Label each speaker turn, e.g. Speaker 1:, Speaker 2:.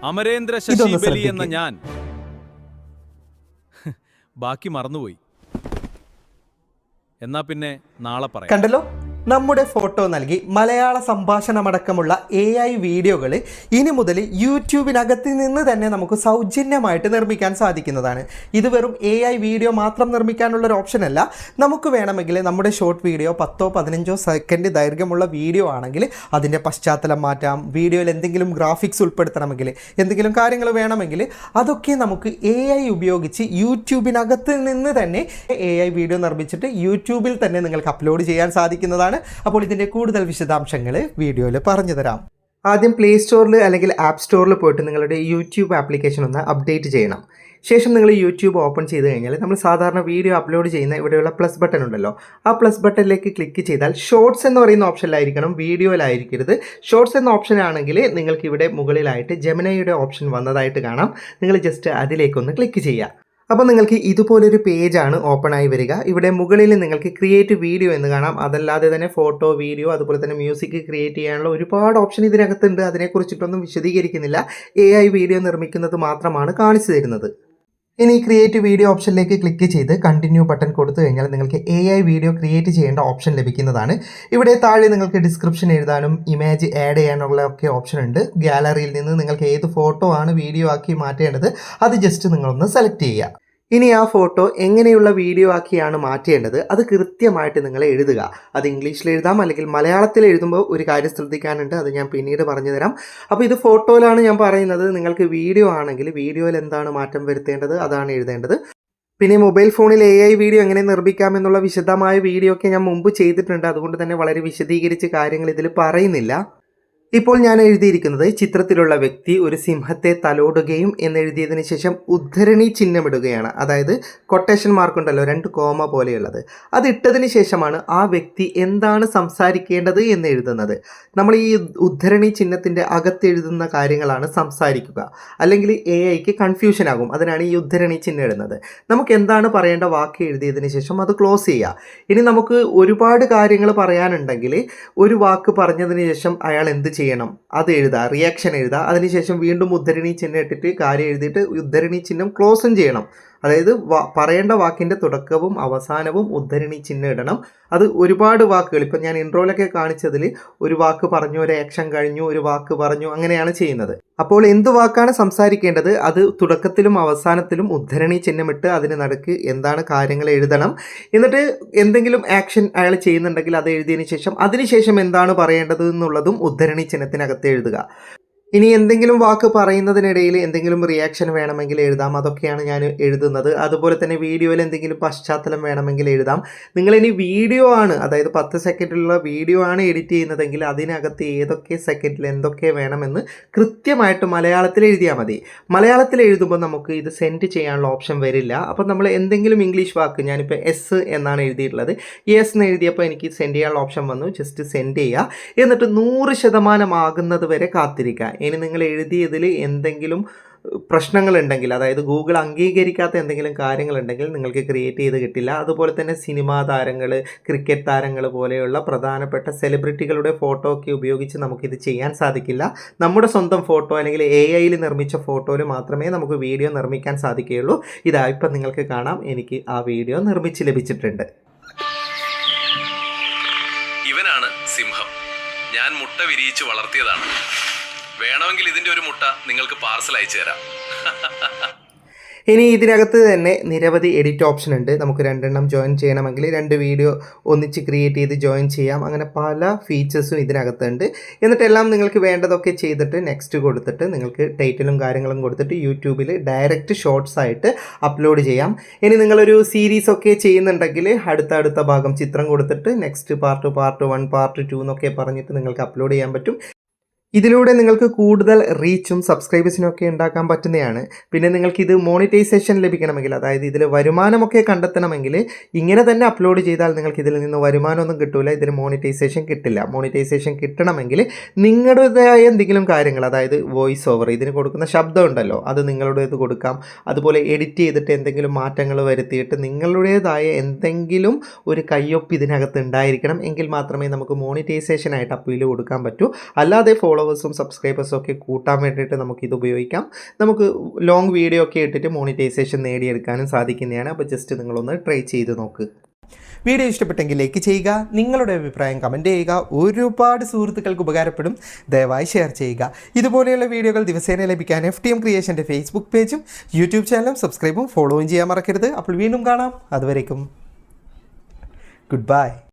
Speaker 1: അമരേന്ദ്ര ശശിബലി എന്ന ഞാൻ ബാക്കി മറന്നുപോയി. എന്നാ പിന്നെ നാളെ പറയാം.
Speaker 2: കണ്ടല്ലോ, നമ്മുടെ ഫോട്ടോ നൽകി മലയാള സംഭാഷണമടക്കമുള്ള AI വീഡിയോകൾ ഇനി മുതൽ യൂട്യൂബിനകത്ത് നിന്ന് തന്നെ നമുക്ക് സൗജന്യമായിട്ട് നിർമ്മിക്കാൻ സാധിക്കുന്നതാണ്. ഇത് വെറും AI വീഡിയോ മാത്രം നിർമ്മിക്കാനുള്ളൊരു ഓപ്ഷനല്ല. നമുക്ക് വേണമെങ്കിൽ നമ്മുടെ ഷോർട്ട് വീഡിയോ 10-15 സെക്കൻഡ് ദൈർഘ്യമുള്ള വീഡിയോ ആണെങ്കിൽ അതിൻ്റെ പശ്ചാത്തലം മാറ്റാം. വീഡിയോയിൽ എന്തെങ്കിലും ഗ്രാഫിക്സ് ഉൾപ്പെടുത്തണമെങ്കിൽ, എന്തെങ്കിലും കാര്യങ്ങൾ വേണമെങ്കിൽ അതൊക്കെ നമുക്ക് AI ഉപയോഗിച്ച് യൂട്യൂബിനകത്ത് നിന്ന് തന്നെ AI വീഡിയോ നിർമ്മിച്ചിട്ട് യൂട്യൂബിൽ തന്നെ നിങ്ങൾക്ക് അപ്ലോഡ് ചെയ്യാൻ സാധിക്കുന്നതാണ്. അപ്പോൾ ഇതിൻ്റെ കൂടുതൽ വിശദാംശങ്ങൾ വീഡിയോയിൽ പറഞ്ഞു തരാം. ആദ്യം പ്ലേ സ്റ്റോറിൽ അല്ലെങ്കിൽ ആപ്പ് സ്റ്റോറിൽ പോയിട്ട് നിങ്ങളുടെ യൂട്യൂബ് ആപ്ലിക്കേഷൻ ഒന്ന് അപ്ഡേറ്റ് ചെയ്യണം. ശേഷം നിങ്ങൾ യൂട്യൂബ് ഓപ്പൺ ചെയ്ത് കഴിഞ്ഞാൽ നമ്മൾ സാധാരണ വീഡിയോ അപ്ലോഡ് ചെയ്യുന്ന ഇവിടെയുള്ള പ്ലസ് ബട്ടൺ ഉണ്ടല്ലോ, ആ പ്ലസ് ബട്ടണിലേക്ക് ക്ലിക്ക് ചെയ്താൽ ഷോർട്സ് എന്ന് പറയുന്ന ഓപ്ഷനിലായിരിക്കണം, വീഡിയോയിലായിരിക്കരുത്. ഷോർട്സ് എന്ന ഓപ്ഷൻ ആണെങ്കിൽ നിങ്ങൾക്ക് ഇവിടെ മുകളിലായിട്ട് ജെമിനിയുടെ ഓപ്ഷൻ വന്നതായിട്ട് കാണാം. നിങ്ങൾ ജസ്റ്റ് അതിലേക്കൊന്ന് ക്ലിക്ക് ചെയ്യുക. അപ്പോൾ നിങ്ങൾക്ക് ഇതുപോലൊരു പേജാണ് ഓപ്പൺ ആയി വരിക. ഇവിടെ മുകളിൽ നിങ്ങൾക്ക് ക്രിയേറ്റ് വീഡിയോ എന്ന് കാണാം. അതല്ലാതെ തന്നെ ഫോട്ടോ, വീഡിയോ, അതുപോലെ തന്നെ മ്യൂസിക് ക്രിയേറ്റ് ചെയ്യാനുള്ള ഒരുപാട് ഓപ്ഷൻ ഇതിനകത്തുണ്ട്. അതിനെക്കുറിച്ചിട്ടൊന്നും വിശദീകരിക്കുന്നില്ല. AI വീഡിയോ നിർമ്മിക്കുന്നത് മാത്രമാണ് കാണിച്ചു തരുന്നത്. ഇനി ക്രിയേറ്റ് വീഡിയോ ഓപ്ഷനിലേക്ക് ക്ലിക്ക് ചെയ്ത് കണ്ടിന്യൂ ബട്ടൺ കൊടുത്തു കഴിഞ്ഞാൽ നിങ്ങൾക്ക് AI വീഡിയോ ക്രിയേറ്റ് ചെയ്യേണ്ട ഓപ്ഷൻ ലഭിക്കുന്നതാണ്. ഇവിടെ താഴെ നിങ്ങൾക്ക് ഡിസ്ക്രിപ്ഷൻ എഴുതാനും ഇമേജ് ആഡ് ചെയ്യാനുള്ള ഒക്കെ ഓപ്ഷൻ ഉണ്ട്. ഗാലറിയിൽ നിന്ന് നിങ്ങൾക്ക് ഏത് ഫോട്ടോ ആണ് വീഡിയോ ആക്കി മാറ്റേണ്ടത് അത് ജസ്റ്റ് നിങ്ങളൊന്ന് സെലക്ട് ചെയ്യുക. ഇനി ആ ഫോട്ടോ എങ്ങനെയുള്ള വീഡിയോ ആക്കിയാണ് മാറ്റേണ്ടത് അത് കൃത്യമായിട്ട് നിങ്ങൾ എഴുതുക. അത് ഇംഗ്ലീഷിൽ എഴുതാം, അല്ലെങ്കിൽ മലയാളത്തിൽ എഴുതുമ്പോൾ ഒരു കാര്യം ശ്രദ്ധിക്കാനുണ്ട്, അത് ഞാൻ പിന്നീട് പറഞ്ഞു തരാം. അപ്പോൾ ഇത് ഫോട്ടോയിലാണ് ഞാൻ പറയുന്നത്. നിങ്ങൾക്ക് വീഡിയോ ആണെങ്കിൽ വീഡിയോയിൽ എന്താണ് മാറ്റം വരുത്തേണ്ടത് അതാണ് എഴുതേണ്ടത്. പിന്നെ മൊബൈൽ ഫോണിൽ AI വീഡിയോ എങ്ങനെ നിർമ്മിക്കാമെന്നുള്ള വിശദമായ വീഡിയോ ഒക്കെ ഞാൻ മുമ്പ് ചെയ്തിട്ടുണ്ട്. അതുകൊണ്ട് തന്നെ വളരെ വിശദീകരിച്ച് കാര്യങ്ങൾ ഇതിൽ പറയുന്നില്ല. ഇപ്പോൾ ഞാൻ എഴുതിയിരിക്കുന്നത് ചിത്രത്തിലുള്ള വ്യക്തി ഒരു സിംഹത്തെ തലോടുകയും എന്നെഴുതിയതിന് ശേഷം ഉദ്ധരണി ചിഹ്നമിടുകയാണ്. അതായത് കൊട്ടേഷൻ മാർക്ക് ഉണ്ടല്ലോ, 2 കോമ പോലെയുള്ളത്, അത് ഇട്ടതിന് ശേഷമാണ് ആ വ്യക്തി എന്താണ് സംസാരിക്കേണ്ടത് എന്ന് എഴുതുന്നത്. നമ്മൾ ഈ ഉദ്ധരണി ചിഹ്നത്തിൻ്റെ അകത്ത് എഴുതുന്ന കാര്യങ്ങളാണ് സംസാരിക്കുക, അല്ലെങ്കിൽ AIക്ക് കൺഫ്യൂഷൻ ആകും. അതിനാണ് ഈ ഉദ്ധരണി ചിഹ്നം ഇടുന്നത്. നമുക്ക് എന്താണ് പറയേണ്ട വാക്ക് എഴുതിയതിന് ശേഷം അത് ക്ലോസ് ചെയ്യുക. ഇനി നമുക്ക് ഒരുപാട് കാര്യങ്ങൾ പറയാനുണ്ടെങ്കിൽ ഒരു വാക്ക് പറഞ്ഞതിന് ശേഷം അയാൾ എന്ത് ചെയ്യണം അത് എഴുതുക, റിയാക്ഷൻ എഴുതുക. അതിനുശേഷം വീണ്ടും ഉദ്ധരണി ചിഹ്നം ഇട്ടിട്ട് കാര്യം എഴുതിയിട്ട് ഉദ്ധരണി ചിഹ്നം ക്ലോസും ചെയ്യണം. അതായത് പറയേണ്ട വാക്കിൻ്റെ തുടക്കവും അവസാനവും ഉദ്ധരണി ചിഹ്നം ഇടണം. അത് ഒരുപാട് വാക്കുകൾ, ഇപ്പം ഞാൻ ഇൻട്രോയിലൊക്കെ കാണിച്ചതിൽ ഒരു വാക്ക് പറഞ്ഞു, ഒരു ആക്ഷൻ കഴിഞ്ഞു, ഒരു വാക്ക് പറഞ്ഞു, അങ്ങനെയാണ് ചെയ്യുന്നത്. അപ്പോൾ എന്ത് വാക്കാണ് സംസാരിക്കേണ്ടത് അത് തുടക്കത്തിലും അവസാനത്തിലും ഉദ്ധരണി ചിഹ്നമിട്ട് അതിന് നടുക്ക് എന്താണ് കാര്യങ്ങൾ എഴുതണം. എന്നിട്ട് എന്തെങ്കിലും ആക്ഷൻ അയാൾ ചെയ്യുന്നുണ്ടെങ്കിൽ അത് എഴുതിയതിന് ശേഷം അതിനുശേഷം എന്താണ് പറയേണ്ടത് എന്നുള്ളതും ഉദ്ധരണി ചിഹ്നത്തിനകത്ത് എഴുതുക. ഇനി എന്തെങ്കിലും വാക്ക് പറയുന്നതിനിടയിൽ എന്തെങ്കിലും റിയാക്ഷൻ വേണമെങ്കിൽ എഴുതാം. അതൊക്കെയാണ് ഞാൻ എഴുതുന്നത്. അതുപോലെ തന്നെ വീഡിയോയിൽ എന്തെങ്കിലും പശ്ചാത്തലം വേണമെങ്കിൽ എഴുതാം. നിങ്ങളിനി വീഡിയോ ആണ്, അതായത് 10 സെക്കൻഡിലുള്ള വീഡിയോ ആണ് എഡിറ്റ് ചെയ്യുന്നതെങ്കിൽ അതിനകത്ത് ഏതൊക്കെ സെക്കൻഡിൽ എന്തൊക്കെ വേണമെന്ന് കൃത്യമായിട്ട് മലയാളത്തിൽ എഴുതിയാൽ മതി. മലയാളത്തിൽ എഴുതുമ്പോൾ നമുക്ക് ഇത് സെൻഡ് ചെയ്യാനുള്ള ഓപ്ഷൻ വരില്ല. അപ്പോൾ നമ്മൾ എന്തെങ്കിലും ഇംഗ്ലീഷ് വാക്ക്, ഞാനിപ്പോൾ എസ് എന്നാണ് എഴുതിയിട്ടുള്ളത്, എസ് എന്ന് എഴുതിയപ്പോൾ എനിക്ക് സെൻഡ് ചെയ്യാനുള്ള ഓപ്ഷൻ വന്നു. ജസ്റ്റ് സെൻഡ് ചെയ്യുക. എന്നിട്ട് 100% ആകുന്നത് വരെ കാത്തിരിക്കുക. ഇനി നിങ്ങൾ എഴുതിയതിൽ എന്തെങ്കിലും പ്രശ്നങ്ങളുണ്ടെങ്കിൽ, അതായത് ഗൂഗിൾ അംഗീകരിക്കാത്ത എന്തെങ്കിലും കാര്യങ്ങളുണ്ടെങ്കിൽ നിങ്ങൾക്ക് ക്രിയേറ്റ് ചെയ്ത് കിട്ടില്ല. അതുപോലെ തന്നെ സിനിമാ താരങ്ങൾ, ക്രിക്കറ്റ് താരങ്ങൾ പോലെയുള്ള പ്രധാനപ്പെട്ട സെലിബ്രിറ്റികളുടെ ഫോട്ടോ ഒക്കെ ഉപയോഗിച്ച് നമുക്കിത് ചെയ്യാൻ സാധിക്കില്ല. നമ്മുടെ സ്വന്തം ഫോട്ടോ അല്ലെങ്കിൽ AIയിൽ നിർമ്മിച്ച ഫോട്ടോയിൽ മാത്രമേ നമുക്ക് വീഡിയോ നിർമ്മിക്കാൻ സാധിക്കുകയുള്ളൂ. ഇതാ ഇപ്പം നിങ്ങൾക്ക് കാണാം, എനിക്ക് ആ വീഡിയോ നിർമ്മിച്ച് ലഭിച്ചിട്ടുണ്ട്.
Speaker 1: ഇവനാണ് സിംഹം. ഞാൻ മുട്ട വിരിയിച്ച് വളർത്തിയതാണ്. വേണമെങ്കിൽ ഇതിൻ്റെ ഒരു മുട്ട നിങ്ങൾക്ക് പാർസൽ അയച്ചു തരാം.
Speaker 2: ഇനി ഇതിനകത്ത് തന്നെ നിരവധി എഡിറ്റ് ഓപ്ഷൻ ഉണ്ട്. നമുക്ക് 2 ജോയിൻ ചെയ്യണമെങ്കിൽ 2 വീഡിയോ ഒന്നിച്ച് ക്രിയേറ്റ് ചെയ്ത് ജോയിൻ ചെയ്യാം. അങ്ങനെ പല ഫീച്ചേഴ്സും ഇതിനകത്തുണ്ട്. എന്നിട്ടെല്ലാം നിങ്ങൾക്ക് വേണ്ടതൊക്കെ ചെയ്തിട്ട് നെക്സ്റ്റ് കൊടുത്തിട്ട് നിങ്ങൾക്ക് ടൈറ്റിലും കാര്യങ്ങളും കൊടുത്തിട്ട് യൂട്യൂബിൽ ഡയറക്റ്റ് ഷോർട്സ് ആയിട്ട് അപ്ലോഡ് ചെയ്യാം. ഇനി നിങ്ങളൊരു സീരീസ് ഒക്കെ ചെയ്യുന്നുണ്ടെങ്കിൽ അടുത്ത ഭാഗം ചിത്രം കൊടുത്തിട്ട് നെക്സ്റ്റ് പാർട്ട് 1, പാർട്ട് 2 എന്നൊക്കെ പറഞ്ഞിട്ട് നിങ്ങൾക്ക് അപ്ലോഡ് ചെയ്യാൻ പറ്റും. ഇതിലൂടെ നിങ്ങൾക്ക് കൂടുതൽ റീച്ചും സബ്സ്ക്രൈബേഴ്സിനും ഒക്കെ ഉണ്ടാക്കാൻ പറ്റുന്നതാണ്. പിന്നെ നിങ്ങൾക്കിത് മോണിറ്റൈസേഷൻ ലഭിക്കണമെങ്കിൽ, അതായത് ഇതിൽ വരുമാനമൊക്കെ കണ്ടെത്തണമെങ്കിൽ ഇങ്ങനെ തന്നെ അപ്ലോഡ് ചെയ്താൽ നിങ്ങൾക്ക് ഇതിൽ നിന്ന് വരുമാനമൊന്നും കിട്ടില്ല. ഇതിൽ മോണിറ്റൈസേഷൻ കിട്ടില്ല. മോണിറ്റൈസേഷൻ കിട്ടണമെങ്കിൽ നിങ്ങളുടേതായ എന്തെങ്കിലും കാര്യങ്ങൾ, അതായത് വോയിസ് ഓവർ, ഇതിന് കൊടുക്കുന്ന ശബ്ദം ഉണ്ടല്ലോ, അത് നിങ്ങളുടേത് കൊടുക്കാം. അതുപോലെ എഡിറ്റ് ചെയ്തിട്ട് എന്തെങ്കിലും മാറ്റങ്ങൾ വരുത്തിയിട്ട് നിങ്ങളുടേതായ എന്തെങ്കിലും ഒരു കയ്യൊപ്പ് ഇതിനകത്ത് ഉണ്ടായിരിക്കണം. എങ്കിൽ മാത്രമേ നമുക്ക് മോണിറ്റൈസേഷനായിട്ട് അപ്പീൽ കൊടുക്കാൻ പറ്റൂ. അല്ലാതെ ഫോളോവേഴ്സും സബ്സ്ക്രൈബേഴ്സും ഒക്കെ കൂട്ടാൻ വേണ്ടിയിട്ട് നമുക്കിത് ഉപയോഗിക്കാം. നമുക്ക് ലോങ് വീഡിയോ ഒക്കെ ഇട്ടിട്ട് മോണിറ്റൈസേഷൻ നേടിയെടുക്കാനും സാധിക്കുന്നതാണ്. അപ്പോൾ ജസ്റ്റ് നിങ്ങളൊന്ന് ട്രൈ ചെയ്ത് നോക്ക്. വീഡിയോ ഇഷ്ടപ്പെട്ടെങ്കിൽ ലൈക്ക് ചെയ്യുക, നിങ്ങളുടെ അഭിപ്രായം കമൻറ്റ് ചെയ്യുക. ഒരുപാട് സുഹൃത്തുക്കൾക്ക് ഉപകാരപ്പെടും. ദയവായി ഷെയർ ചെയ്യുക. ഇതുപോലെയുള്ള വീഡിയോകൾ ദിവസേന ലഭിക്കാൻ FTM ക്രിയേഷൻ്റെ ഫേസ്ബുക്ക് പേജും യൂട്യൂബ് ചാനലും സബ്സ്ക്രൈബും ഫോളോയും ചെയ്യാൻ മറക്കരുത്. അപ്പോൾ വീണ്ടും കാണാം. അതുവരേക്കും ഗുഡ് ബൈ.